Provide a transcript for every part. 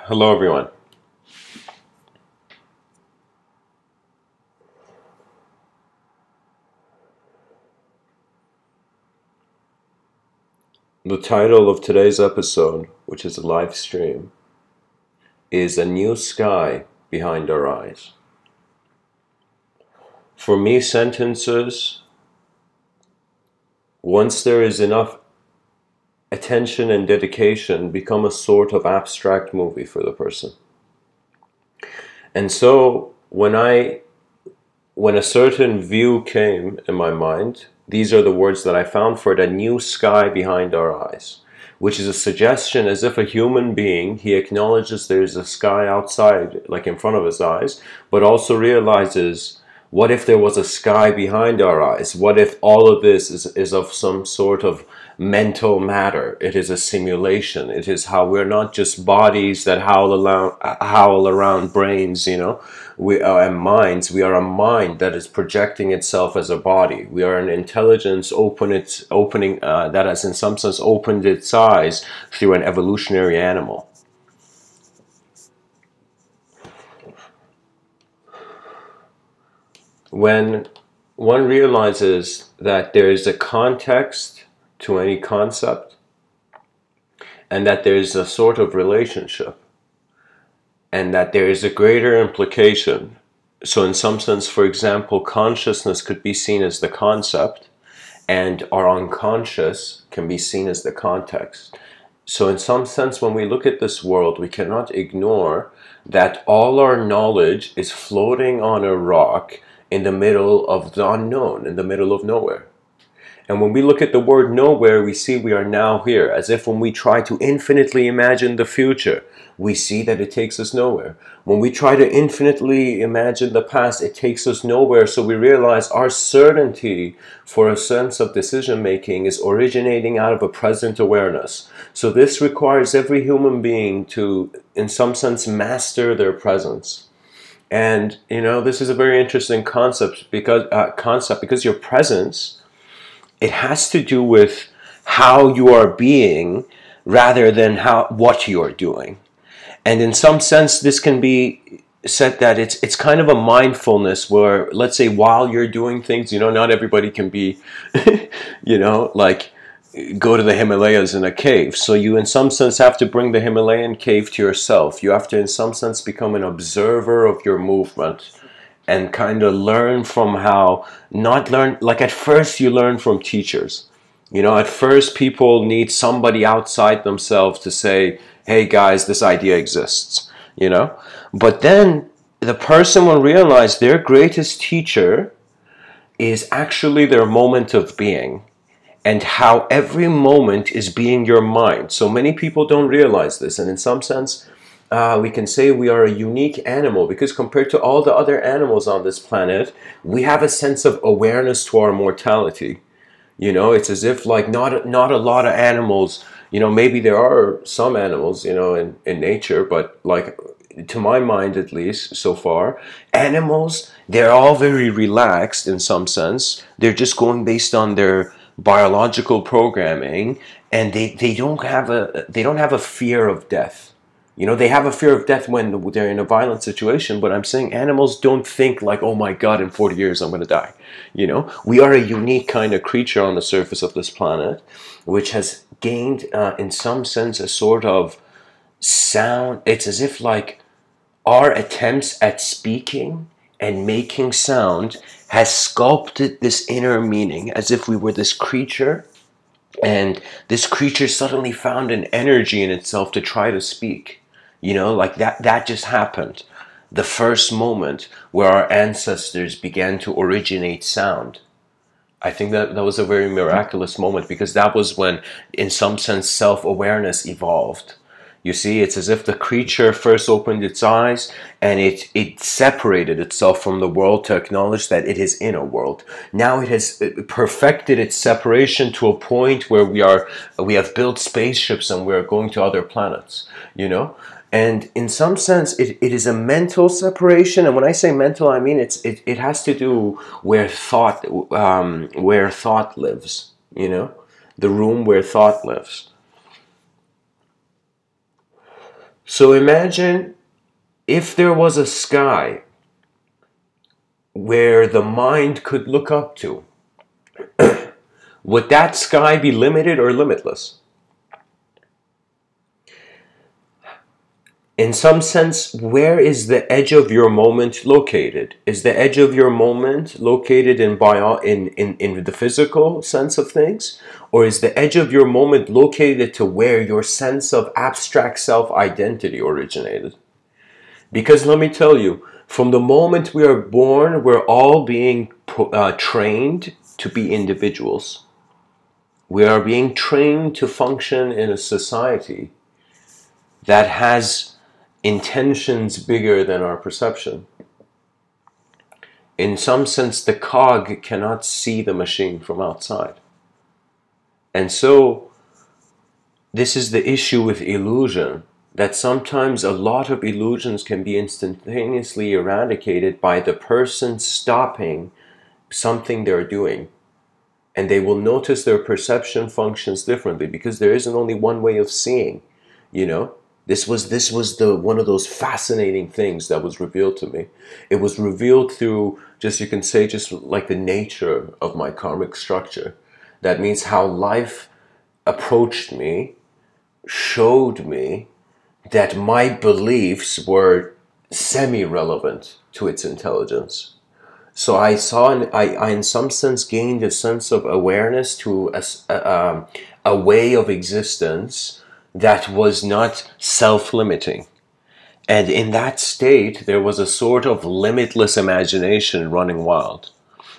Hello everyone. The title of today's episode, which is a live stream, is A New Sky Behind Our Eyes. For me, sentences, once there is enough attention and dedication, become a sort of abstract movie for the person. And so when a certain view came in my mind, these are the words that I found for it: a new sky behind our eyes, which is a suggestion as if a human being, he acknowledges there's a sky outside, like in front of his eyes, but also realizes, what if there was a sky behind our eyes? What if all of this is of some sort of mental matter? It is a simulation. It is how we're not just bodies that howl around brains, you know, and minds. We are a mind that is projecting itself as a body. We are an intelligence that has in some sense opened its eyes through an evolutionary animal. When one realizes that there is a context to any concept and that there is a sort of relationship and that there is a greater implication. So in some sense, for example, consciousness could be seen as the concept and our unconscious can be seen as the context. So in some sense, when we look at this world, we cannot ignore that all our knowledge is floating on a rock in the middle of the unknown, in the middle of nowhere. And when we look at the word nowhere, we see we are now here, as if when we try to infinitely imagine the future, we see that it takes us nowhere. When we try to infinitely imagine the past, it takes us nowhere. So we realize our certainty for a sense of decision making is originating out of a present awareness. So this requires every human being to, in some sense, master their presence. And, you know, this is a very interesting concept because your presence, it has to do with how you are being rather than what you are doing. And in some sense, this can be said that it's kind of a mindfulness where, let's say, while you're doing things, you know, not everybody can be, you know, like go to the Himalayas in a cave. So you in some sense have to bring the Himalayan cave to yourself. You have to in some sense become an observer of your movement and kind of learn from like at first you learn from teachers. You know, at first people need somebody outside themselves to say, hey guys, this idea exists, you know. But then the person will realize their greatest teacher is actually their moment of being. And how every moment is being your mind. So many people don't realize this. And in some sense, we can say we are a unique animal because compared to all the other animals on this planet, we have a sense of awareness to our mortality. You know, it's as if like not a lot of animals, you know, maybe there are some animals, you know, in nature, but like to my mind at least so far, animals, they're all very relaxed in some sense. They're just going based on their biological programming, and they don't have a fear of death. You know, they have a fear of death when they're in a violent situation, but I'm saying animals don't think like, oh my God, in 40 years I'm going to die. You know, we are a unique kind of creature on the surface of this planet, which has gained in some sense a sort of sound. It's as if like our attempts at speaking and making sound has sculpted this inner meaning, as if we were this creature, and this creature suddenly found an energy in itself to try to speak. You know, like that just happened. The first moment where our ancestors began to originate sound. I think that was a very miraculous moment because that was when, in some sense, self-awareness evolved. You see, it's as if the creature first opened its eyes and it separated itself from the world to acknowledge that it is in a world. Now it has perfected its separation to a point where we have built spaceships and we're going to other planets, you know? And in some sense, it is a mental separation. And when I say mental, I mean it has to do where thought lives, you know? The room where thought lives. So imagine if there was a sky where the mind could look up to. Would that sky be limited or limitless? In some sense, where is the edge of your moment located? Is the edge of your moment located in the physical sense of things? Or is the edge of your moment located to where your sense of abstract self-identity originated? Because let me tell you, from the moment we are born, we're all being trained to be individuals. We are being trained to function in a society that has intentions bigger than our perception. In some sense, the cog cannot see the machine from outside. And so, this is the issue with illusion, that sometimes a lot of illusions can be instantaneously eradicated by the person stopping something they're doing. And they will notice their perception functions differently, because there isn't only one way of seeing, you know? This was one of those fascinating things that was revealed to me. It was revealed through, just you can say, just like the nature of my karmic structure. That means how life approached me, showed me that my beliefs were semi-relevant to its intelligence. So I saw, I in some sense gained a sense of awareness to a way of existence that was not self-limiting. And in that state, there was a sort of limitless imagination running wild.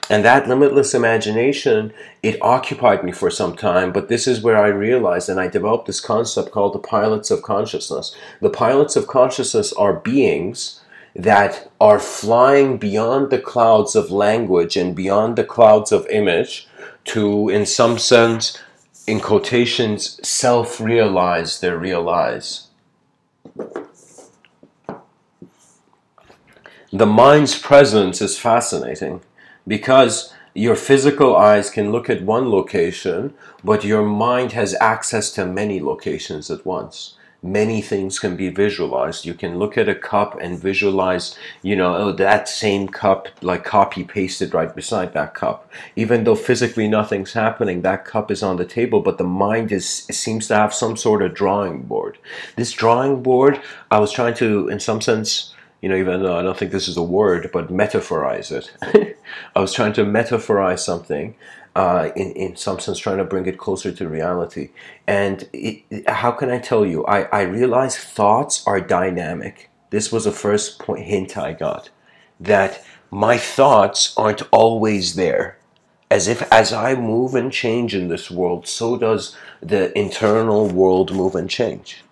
And that limitless imagination, it occupied me for some time, but this is where I realized, and I developed this concept called the pilots of consciousness. The pilots of consciousness are beings that are flying beyond the clouds of language and beyond the clouds of image to, in some sense, in quotations, self-realize their real eyes. The mind's presence is fascinating because your physical eyes can look at one location, but your mind has access to many locations at once. Many things can be visualized. You can look at a cup and visualize, you know, oh, that same cup, like copy pasted right beside that cup. Even though physically nothing's happening, that cup is on the table, but the mind seems to have some sort of drawing board. This drawing board, I was trying to, in some sense, you know, even though I don't think this is a word, but metaphorize it. I was trying to metaphorize something, in some sense trying to bring it closer to reality. And how can I tell you? I realized thoughts are dynamic. This was the first hint I got, that my thoughts aren't always there. As I move and change in this world, so does the internal world move and change.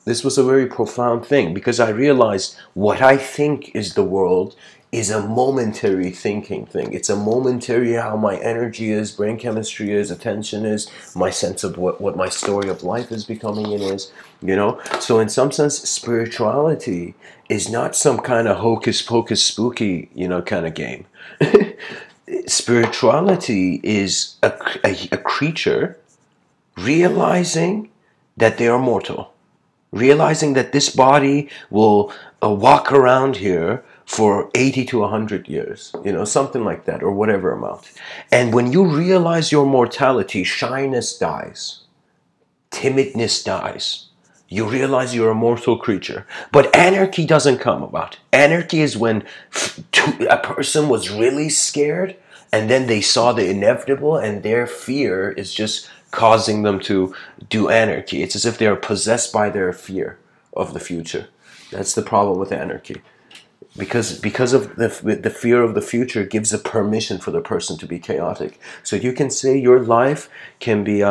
This was a very profound thing, because I realized what I think is the world is a momentary thinking thing. It's a momentary how my energy is, brain chemistry is, attention is, my sense of what my story of life is becoming and is, you know? So in some sense, spirituality is not some kind of hocus pocus spooky, you know, kind of game. Spirituality is a creature realizing that they are mortal. Realizing that this body will walk around here for 80 to 100 years, you know, something like that, or whatever amount. And when you realize your mortality, shyness dies, timidness dies. You realize you're a mortal creature. But anarchy doesn't come about. Anarchy is when a person was really scared, and then they saw the inevitable, and their fear is just causing them to do anarchy. It's as if they are possessed by their fear of the future. That's the problem with anarchy. Because of the fear of the future gives a permission for the person to be chaotic. So you can say your life can be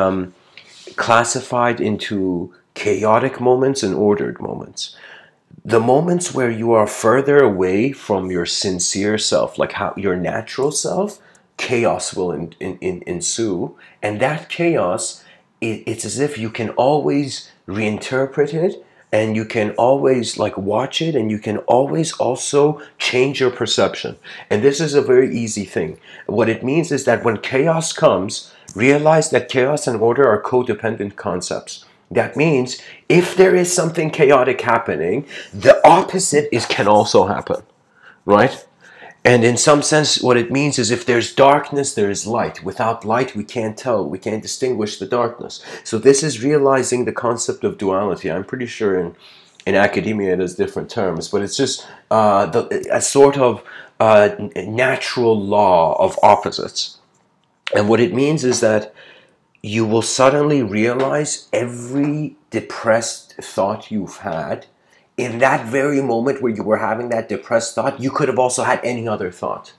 classified into chaotic moments and ordered moments. The moments where you are further away from your sincere self, like how your natural self, chaos will ensue, and that chaos, it's as if you can always reinterpret it, and you can always like watch it, and you can always also change your perception. And this is a very easy thing. What it means is that when chaos comes, realize that chaos and order are codependent concepts. That means if there is something chaotic happening, the opposite can also happen, right? And in some sense, what it means is if there's darkness, there is light. Without light, we can't tell. We can't distinguish the darkness. So this is realizing the concept of duality. I'm pretty sure in academia it has different terms, but it's just a sort of natural law of opposites. And what it means is that you will suddenly realize every depressed thought you've had, in that very moment where you were having that depressed thought, you could have also had any other thought.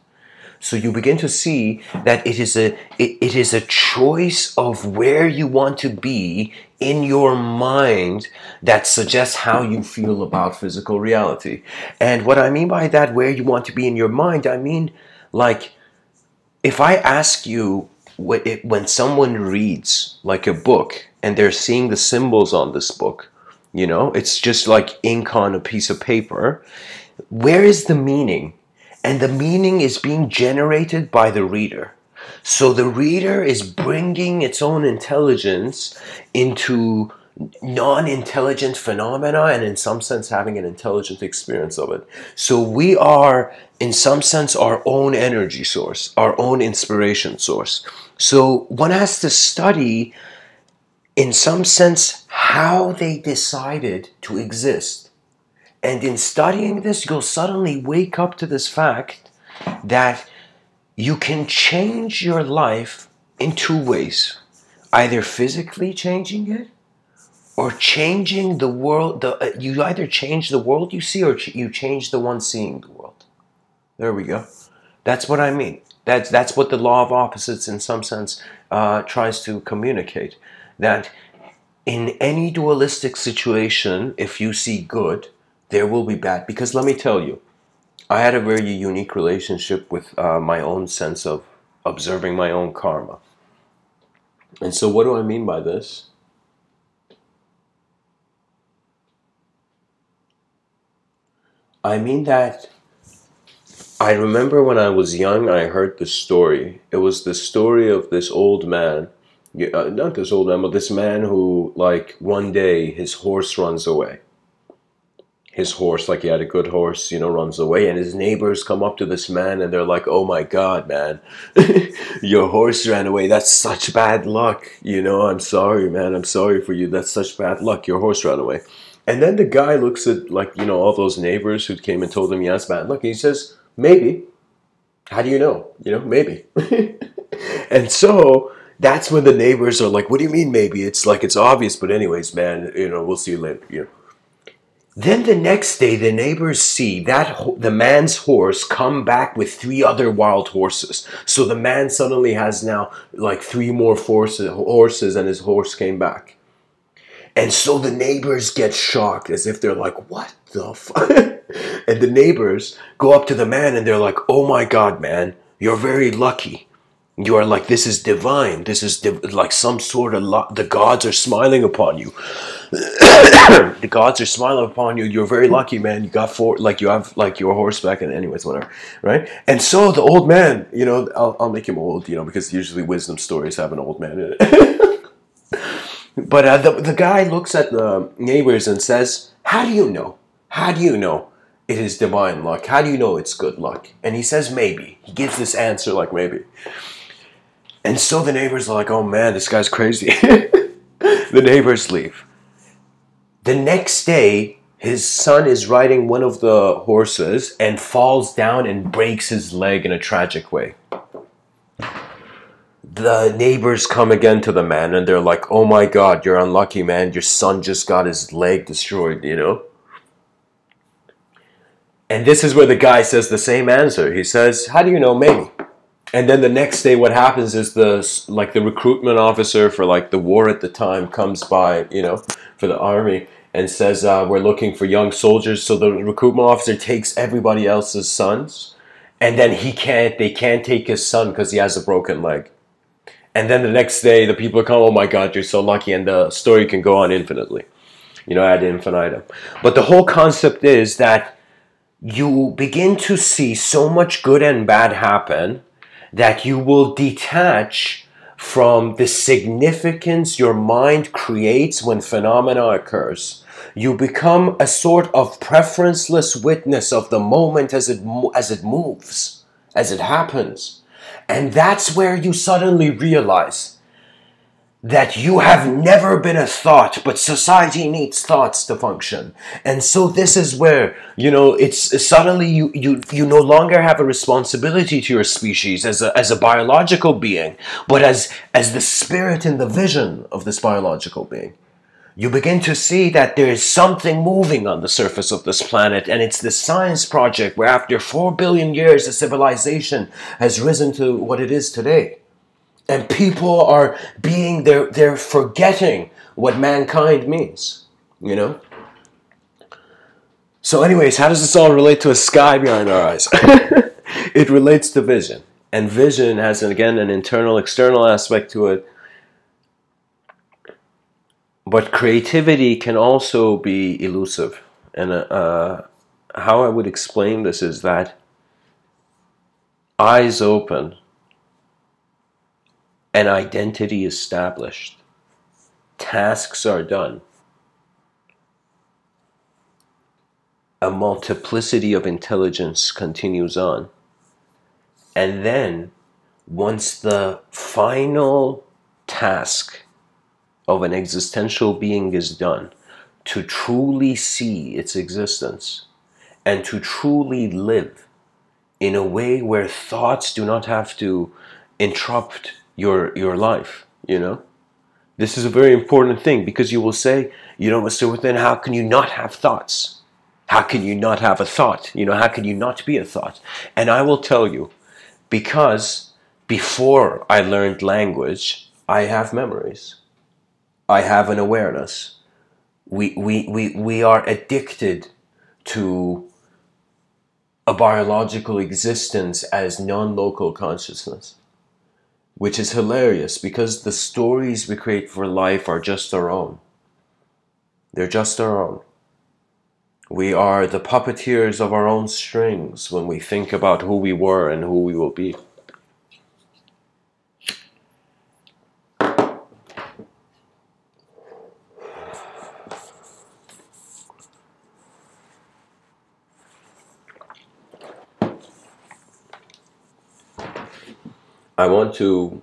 So you begin to see that it is a choice of where you want to be in your mind that suggests how you feel about physical reality. And what I mean by that, where you want to be in your mind, I mean, like, if I ask you, when someone reads like a book and they're seeing the symbols on this book, you know, it's just like ink on a piece of paper. Where is the meaning? And the meaning is being generated by the reader. So the reader is bringing its own intelligence into non-intelligent phenomena and in some sense having an intelligent experience of it. So we are, in some sense, our own energy source, our own inspiration source. So one has to study, in some sense, how they decided to exist. And in studying this, you'll suddenly wake up to this fact that you can change your life in two ways. Either physically changing it, or changing the world. You either change the world you see, or you change the one seeing the world. There we go. That's what I mean. That's what the law of opposites, in some sense, tries to communicate. That in any dualistic situation, if you see good, there will be bad. Because let me tell you, I had a very unique relationship with my own sense of observing my own karma. And so what do I mean by this? I mean that I remember when I was young, I heard this story. It was the story of this old man. Not this old man, but this man who, like, one day his horse runs away. His horse, like he had a good horse, you know, runs away. And his neighbors come up to this man and they're like, oh my God, man, your horse ran away. That's such bad luck. You know, I'm sorry, man. I'm sorry for you. That's such bad luck. Your horse ran away. And then the guy looks at, like, you know, all those neighbors who came and told him he has bad luck. And he says, maybe. How do you know? You know, maybe. And so that's when the neighbors are like, what do you mean maybe? It's like, it's obvious, but anyways, man, you know, we'll see you later. You know. Then the next day, the neighbors see that the man's horse come back with 3 other wild horses. So the man suddenly has now like 3 more horses, and his horse came back. And so the neighbors get shocked, as if they're like, what the fuck? And the neighbors go up to the man and they're like, oh my God, man, you're very lucky. You are like, this is divine. This is like some sort of the gods are smiling upon you. The gods are smiling upon you. You're very lucky, man. You got 4, like you have like your horseback, and anyways, whatever, right? And so the old man, you know, I'll make him old, you know, because usually wisdom stories have an old man in it. But the guy looks at the neighbors and says, how do you know? How do you know it is divine luck? How do you know it's good luck? And he says maybe. He gives this answer like maybe. And so the neighbors are like, oh man, this guy's crazy. The neighbors leave. The next day, his son is riding one of the horses and falls down and breaks his leg in a tragic way. The neighbors come again to the man and they're like, oh my God, you're unlucky, man. Your son just got his leg destroyed, you know? And this is where the guy says the same answer. He says, how do you know? Maybe. And then the next day what happens is the recruitment officer for like the war at the time comes by, you know, for the army, and says, we're looking for young soldiers. So the recruitment officer takes everybody else's sons, and then they can't take his son because he has a broken leg. And then the next day the people come, oh my God, you're so lucky. And the story can go on infinitely, you know, ad infinitum. But the whole concept is that you begin to see so much good and bad happen that you will detach from the significance your mind creates when phenomena occurs. You become a sort of preferenceless witness of the moment as it moves, as it happens. And that's where you suddenly realize that you have never been a thought, but society needs thoughts to function. And so this is where, it's suddenly you no longer have a responsibility to your species as a biological being, but as the spirit and the vision of this biological being. You begin to see that there is something moving on the surface of this planet, and it's this science project where after 4 billion years, the civilization has risen to what it is today. And people are they're forgetting what mankind means, So anyways, how does this all relate to a sky behind our eyes? It relates to vision. And vision has, again, an internal, external aspect to it. But creativity can also be elusive. And how I would explain this is that eyes open, an identity established, tasks are done, a multiplicity of intelligence continues on, and then once the final task of an existential being is done, to truly see its existence and to truly live in a way where thoughts do not have to interrupt your life, This is a very important thing, because you will say, Mr. Within, how can you not have thoughts? How can you not have a thought? How can you not be a thought? And I will tell you, because before I learned language, I have memories. I have an awareness. We are addicted to a biological existence as non-local consciousness, which is hilarious because the stories we create for life are just our own. They're just our own. We are the puppeteers of our own strings when we think about who we were and who we will be. I want to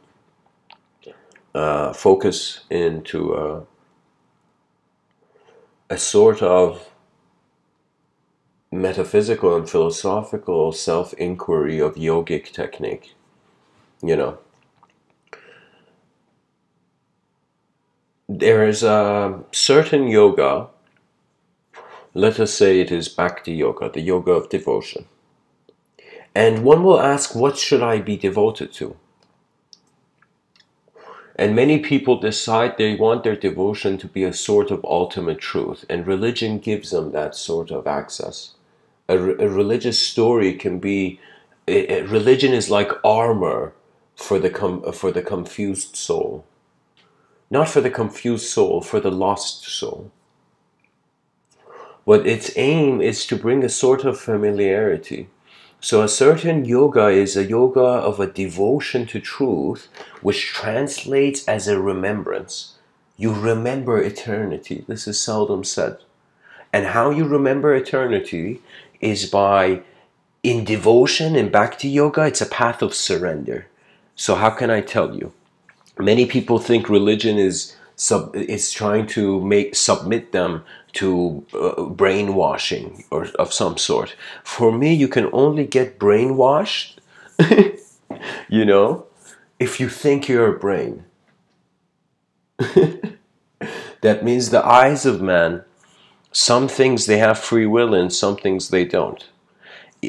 focus into a sort of metaphysical and philosophical self-inquiry of yogic technique. There is a certain yoga, let us say it is bhakti yoga, the yoga of devotion. And one will ask, what should I be devoted to? And many people decide they want their devotion to be a sort of ultimate truth, and religion gives them that sort of access. A religious story can be, religion is like armor for the confused soul. Not for the confused soul, for the lost soul. But its aim is to bring a sort of familiarity. So a certain yoga is a yoga of a devotion to truth, which translates as a remembrance. You remember eternity. This is seldom said. And how you remember eternity is by, in devotion, in bhakti yoga, it's a path of surrender. So how can I tell you? Many people think religion is trying to submit them to brainwashing or of some sort. For me, you can only get brainwashed, if you think you're a brain. That means the eyes of man, some things they have free will in, some things they don't.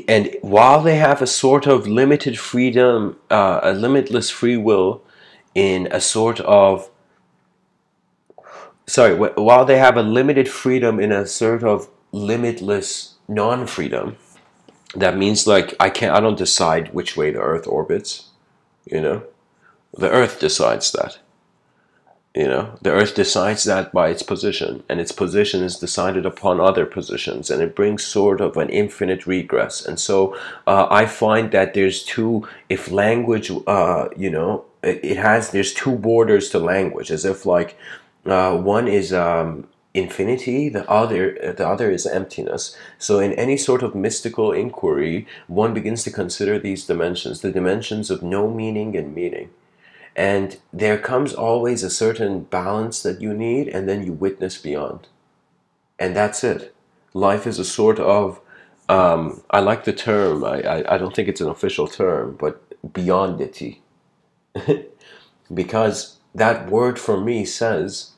And while they have a sort of limited freedom, a limitless free will in a sort of, while they have a limited freedom in a sort of limitless non-freedom, that means like I don't decide which way the Earth orbits, the Earth decides that. The Earth decides that by its position, and its position is decided upon other positions, and it brings sort of an infinite regress. And so I find that there's if language, there's two borders to language, as if like one is infinity, the other is emptiness. So in any sort of mystical inquiry, one begins to consider these dimensions, the dimensions of no meaning and meaning. And there comes always a certain balance that you need, and then you witness beyond. And that's it. Life is a sort of, I like the term, I don't think it's an official term, but beyondity. Because that word for me says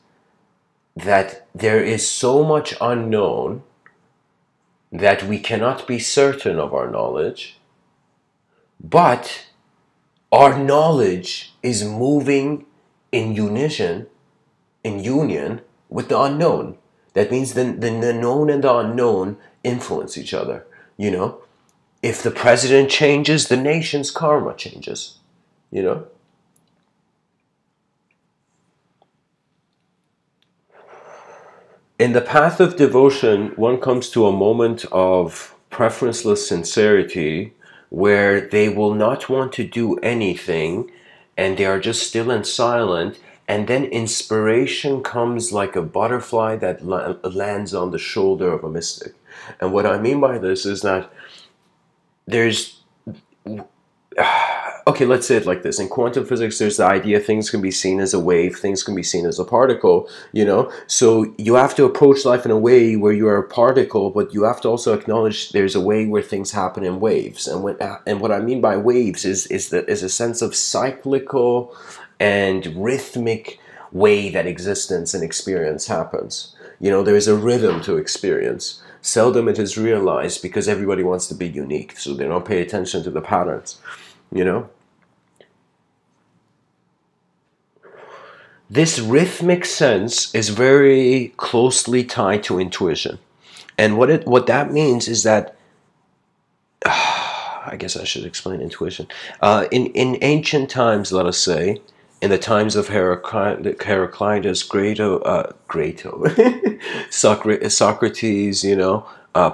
that there is so much unknown that we cannot be certain of our knowledge, but our knowledge is moving in unison, in union with the unknown. That means the known and the unknown influence each other. You know, if the president changes, the nation's karma changes. You know? In the path of devotion, one comes to a moment of preferenceless sincerity where they will not want to do anything and they are just still and silent, and then inspiration comes like a butterfly that lands on the shoulder of a mystic. And what I mean by this is that there's okay, let's say it like this. In quantum physics, there's the idea things can be seen as a wave, things can be seen as a particle, you know? So you have to approach life in a way where you are a particle, but you have to also acknowledge there's a way where things happen in waves. And what I mean by waves is a sense of cyclical and rhythmic way that existence and experience happens. You know, there is a rhythm to experience. Seldom it is realized because everybody wants to be unique, so they don't pay attention to the patterns, you know? This rhythmic sense is very closely tied to intuition. And what that means is that, I guess I should explain intuition. In ancient times, let us say, in the times of Heraclitus, Socrates, you know,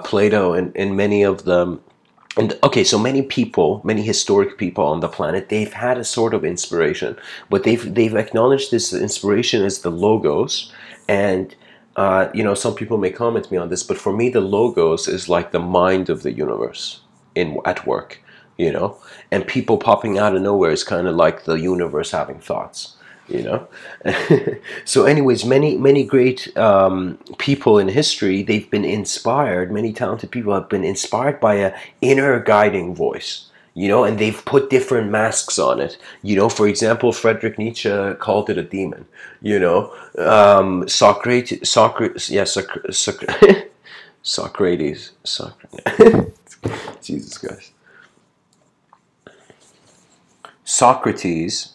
Plato, and many of them. And okay, so many people, many historic people on the planet, they've had a sort of inspiration, but they've acknowledged this inspiration as the logos. And you know, some people may comment me on this, but for me, the logos is like the mind of the universe at work, you know. And people popping out of nowhere is kind of like the universe having thoughts, you know. So anyways, many great people in history, they've been inspired, many talented people have been inspired by an inner guiding voice, you know, and they've put different masks on it. You know, for example, Friedrich Nietzsche called it a demon, you know. Socrates, Jesus Christ. Socrates,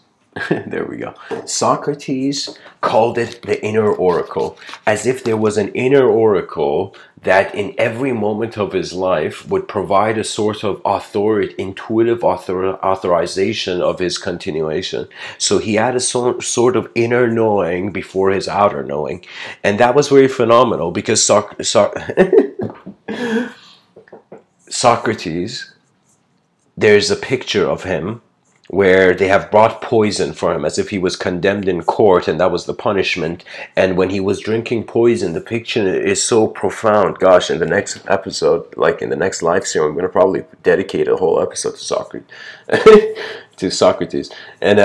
there we go. Socrates called it the inner oracle, as if there was an inner oracle that in every moment of his life would provide a sort of intuitive authorization of his continuation. So he had a sort of inner knowing before his outer knowing. And that was very phenomenal because Socrates, there's a picture of him where they have brought poison for him as if he was condemned in court and that was the punishment. And when he was drinking poison, the picture is so profound. Gosh, in the next episode, like in the next live stream, I'm going to probably dedicate a whole episode to Socrates. To Socrates. And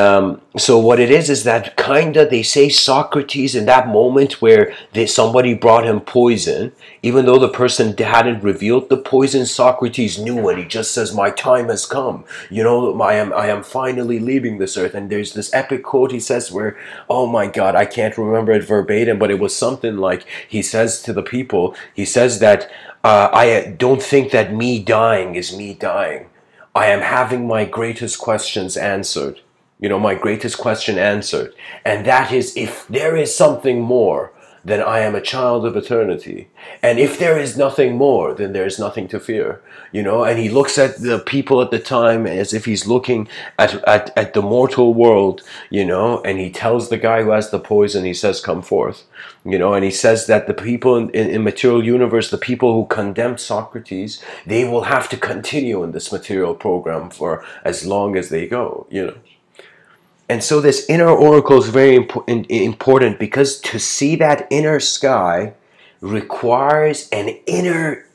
so what it is that kinda they say Socrates in that moment where somebody brought him poison, even though the person hadn't revealed the poison, Socrates knew, and he just says, my time has come, you know, I am finally leaving this earth. And there's this epic quote he says where, oh my god, I can't remember it verbatim, but it was something like, he says to the people, he says that I don't think that me dying is me dying. I am having my greatest questions answered. You know, my greatest question answered. And that is, if there is something more, then I am a child of eternity. And if there is nothing more, then there is nothing to fear. You know, and he looks at the people at the time as if he's looking at the mortal world, you know, and he tells the guy who has the poison, he says, come forth. You know, and he says that the people in material universe, the people who condemned Socrates, they will have to continue in this material program for as long as they go, you know. And so this inner oracle is very important, because to see that inner sky requires an inner,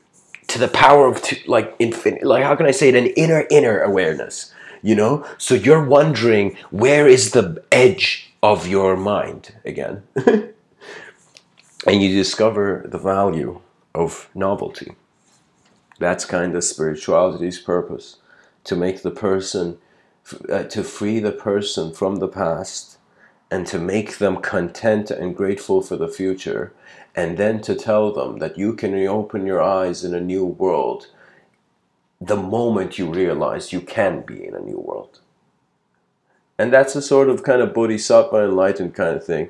to the power of like infinite, like how can I say it, an inner awareness, you know? So you're wondering, where is the edge of your mind again? And you discover the value of novelty. That's kind of spirituality's purpose, to make the person, to free the person from the past, and to make them content and grateful for the future, and then to tell them that you can reopen your eyes in a new world the moment you realize you can be in a new world. And that's a sort of kind of bodhisattva enlightened kind of thing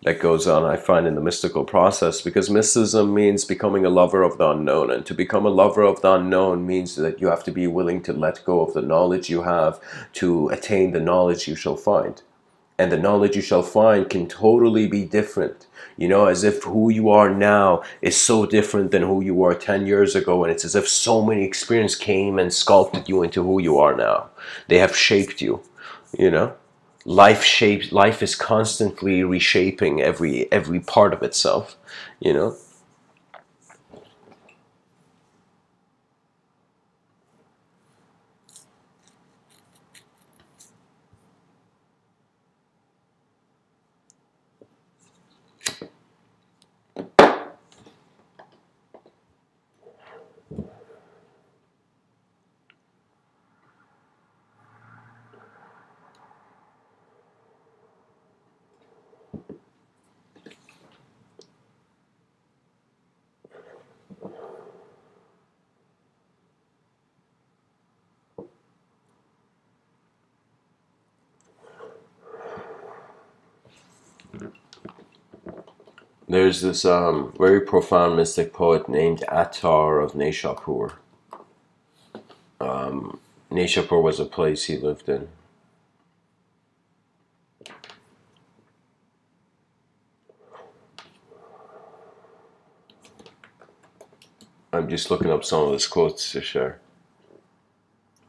that goes on, I find, in the mystical process, because mysticism means becoming a lover of the unknown, and to become a lover of the unknown means that you have to be willing to let go of the knowledge you have to attain the knowledge you shall find. And the knowledge you shall find can totally be different, you know, as if who you are now is so different than who you were 10 years ago, and it's as if so many experiences came and sculpted you into who you are now. They have shaped you, you know. Life is constantly reshaping every part of itself, you know. There's this very profound mystic poet named Attar of Nishapur. Nishapur was a place he lived in. I'm just looking up some of his quotes to share.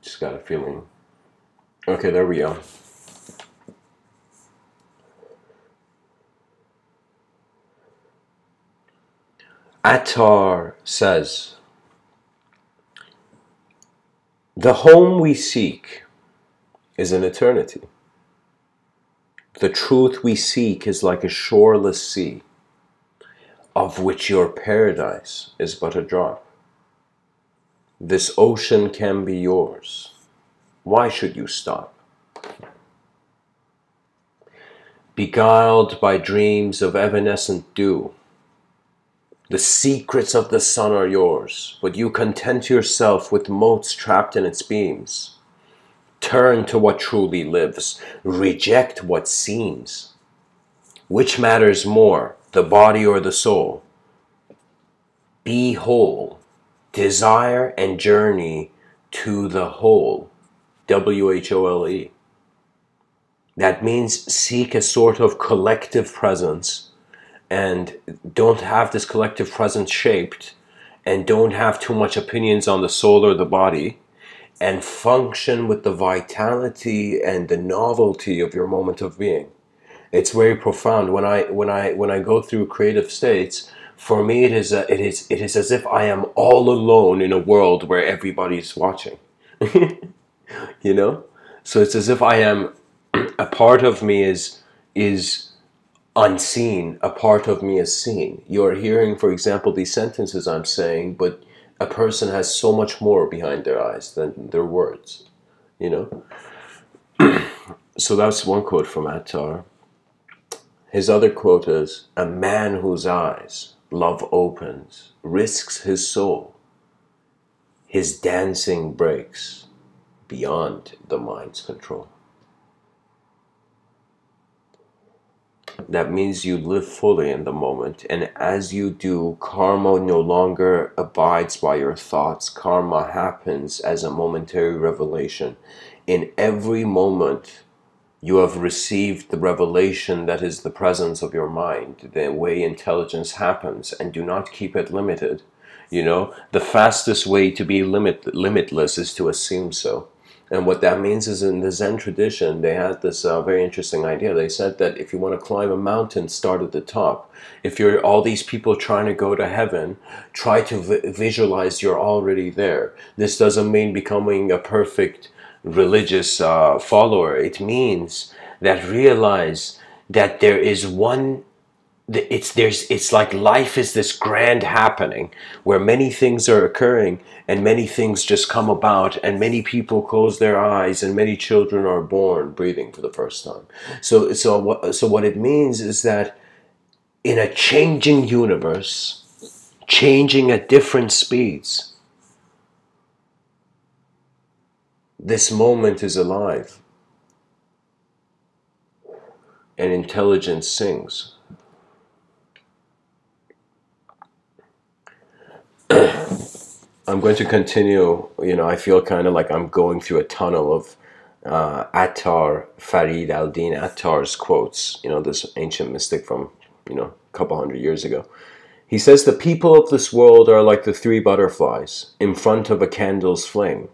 Just got a feeling. Okay, there we go. Attar says, "The home we seek is an eternity. The truth we seek is like a shoreless sea, of which your paradise is but a drop. This ocean can be yours. Why should you stop? Beguiled by dreams of evanescent dew, the secrets of the sun are yours, but you content yourself with motes trapped in its beams. Turn to what truly lives, reject what seems. Which matters more, the body or the soul? Be whole, desire and journey to the whole." WHOLE. That means seek a sort of collective presence, and don't have this collective presence shaped, and don't have too much opinions on the soul or the body, and function with the vitality and the novelty of your moment of being. It's very profound. When I go through creative states, for me it is as if I am all alone in a world where everybody's watching. You know? So it's as if I am, a part of me is unseen, a part of me is seen. You're hearing, for example, these sentences I'm saying, but a person has so much more behind their eyes than their words, you know? So that's one quote from Attar. His other quote is, "A man whose eyes love opens, risks his soul. His dancing breaks beyond the mind's control." That means you live fully in the moment, and as you do, karma no longer abides by your thoughts. Karma happens as a momentary revelation. In every moment, you have received the revelation that is the presence of your mind, the way intelligence happens, and do not keep it limited. You know, the fastest way to be limitless is to assume so. And what that means is, in the Zen tradition, they had this very interesting idea. They said that if you want to climb a mountain, start at the top. If you're all these people trying to go to heaven, try to visualize you're already there. This doesn't mean becoming a perfect religious follower. It means that realize that there is one, it's like life is this grand happening where many things are occurring and many things just come about, and many people close their eyes and many children are born breathing for the first time. So what it means is that in a changing universe, changing at different speeds, this moment is alive and intelligence sings. I'm going to continue. I feel kind of like I'm going through a tunnel of Attar, Farid al-Din Attar's quotes, this ancient mystic from, a couple hundred years ago. He says, the people of this world are like the three butterflies in front of a candle's flame.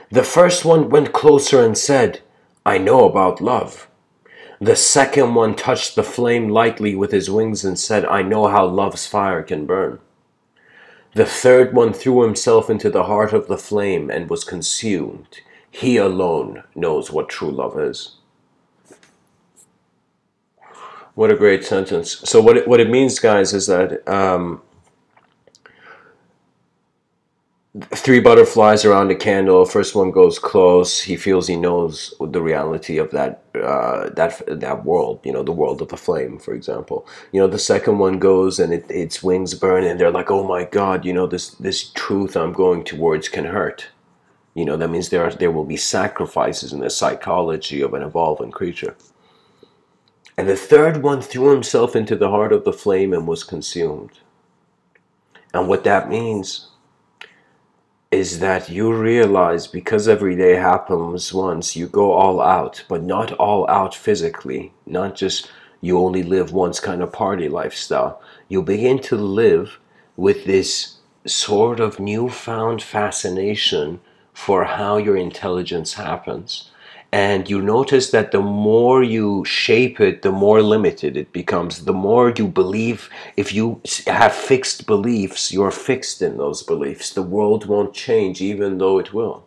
The first one went closer and said, I know about love. The second one touched the flame lightly with his wings and said, I know how love's fire can burn. The third one threw himself into the heart of the flame and was consumed. He alone knows what true love is. What a great sentence. So what it means, guys, is that three butterflies around a candle. First one goes close. He feels he knows the reality of that world. The world of the flame, for example. The second one goes and its wings burn, and they're like, oh my God, this truth I'm going towards can hurt. That means there will be sacrifices in the psychology of an evolving creature. And the third one threw himself into the heart of the flame and was consumed. And what that means is that you realize, because every day happens once, you go all out, but not all out physically, not just you only live once kind of party lifestyle. You begin to live with this sort of newfound fascination for how your intelligence happens. And you notice that the more you shape it, the more limited it becomes. The more you believe, if you have fixed beliefs, you're fixed in those beliefs. The world won't change, even though it will.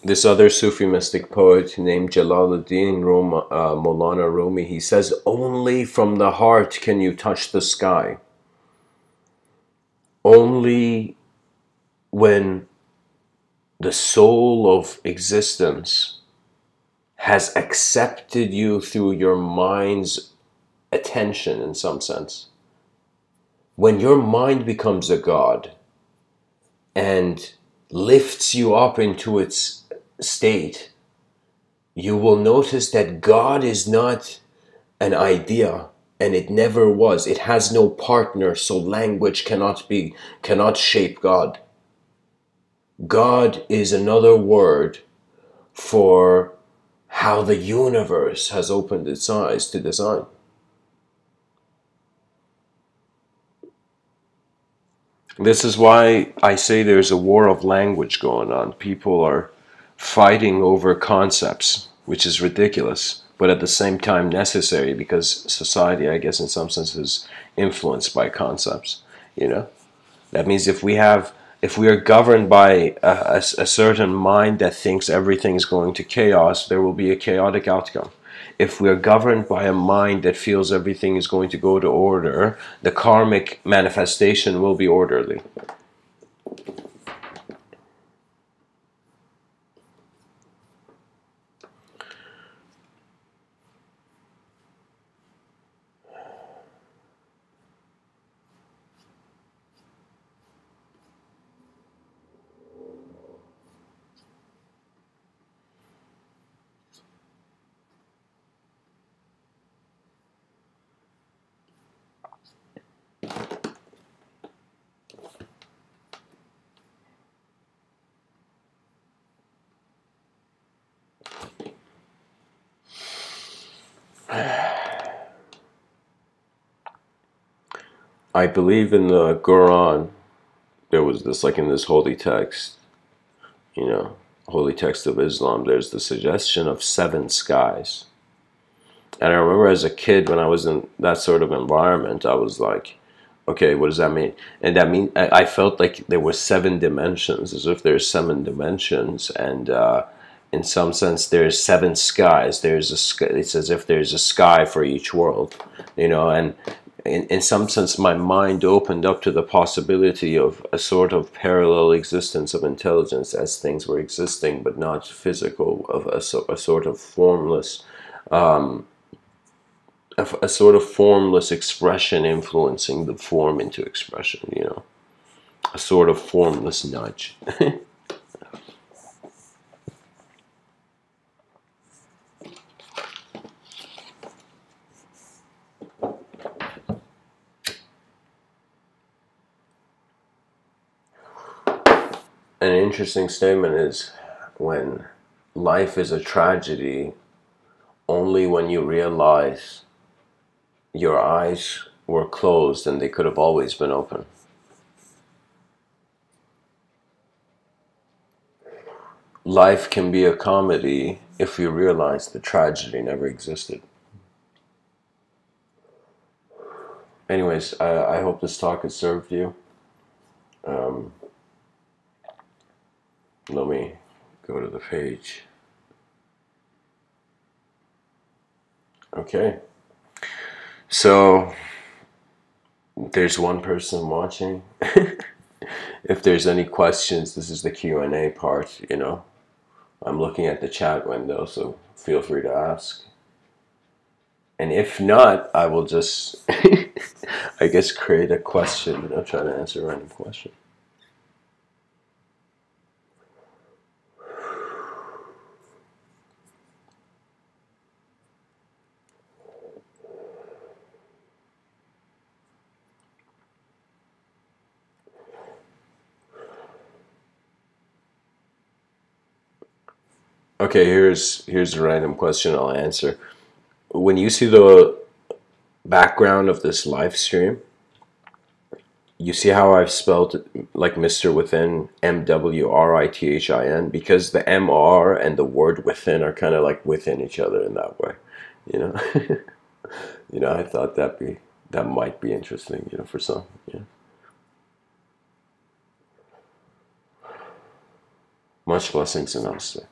This other Sufi mystic poet named Jalaluddin Maulana Rumi, he says, only from the heart can you touch the sky. Only when the soul of existence has accepted you through your mind's attention, in some sense. When your mind becomes a god and lifts you up into its state, you will notice that God is not an idea, and it never was. It has no partner, so language cannot shape God. God is another word for how the universe has opened its eyes to design. This is why I say there's a war of language going on. People are fighting over concepts, which is ridiculous, but at the same time necessary, because society, I guess in some sense, is influenced by concepts. That means if we are governed by a certain mind that thinks everything is going to chaos, there will be a chaotic outcome. If we are governed by a mind that feels everything is going to go to order, the karmic manifestation will be orderly. I believe in the Quran, there was this, like in this holy text, you know, holy text of Islam, there's the suggestion of 7 skies. And I remember as a kid, when I was in that sort of environment, I was like, okay, what does that mean? And that mean I felt like there were 7 dimensions, as if there's 7 dimensions, and in some sense, there's 7 skies. There's a sky, it's as if there's a sky for each world, you know. And in some sense, my mind opened up to the possibility of a sort of parallel existence of intelligence as things were existing, but not physical, of a sort of formless. A sort of formless expression influencing the form into expression, you know, a sort of formless nudge. An interesting statement is, when life is a tragedy, only when you realize your eyes were closed and they could have always been open. Life can be a comedy if you realize the tragedy never existed. Anyways, I hope this talk has served you. Let me go to the page. Okay. So, there's one person watching. If there's any questions, this is the Q&A part, you know. I'm looking at the chat window, so feel free to ask. And if not, I will just, I guess, create a question, you know, try to answer a random question. Okay, here's a random question I'll answer. When you see the background of this live stream, you see how I've spelled it like Mr. Within, MWRITHIN, because the MR and the word within are kind of like within each other in that way, you know. You know, I thought that might be interesting, you know, for some. Yeah. Much blessings and namaste.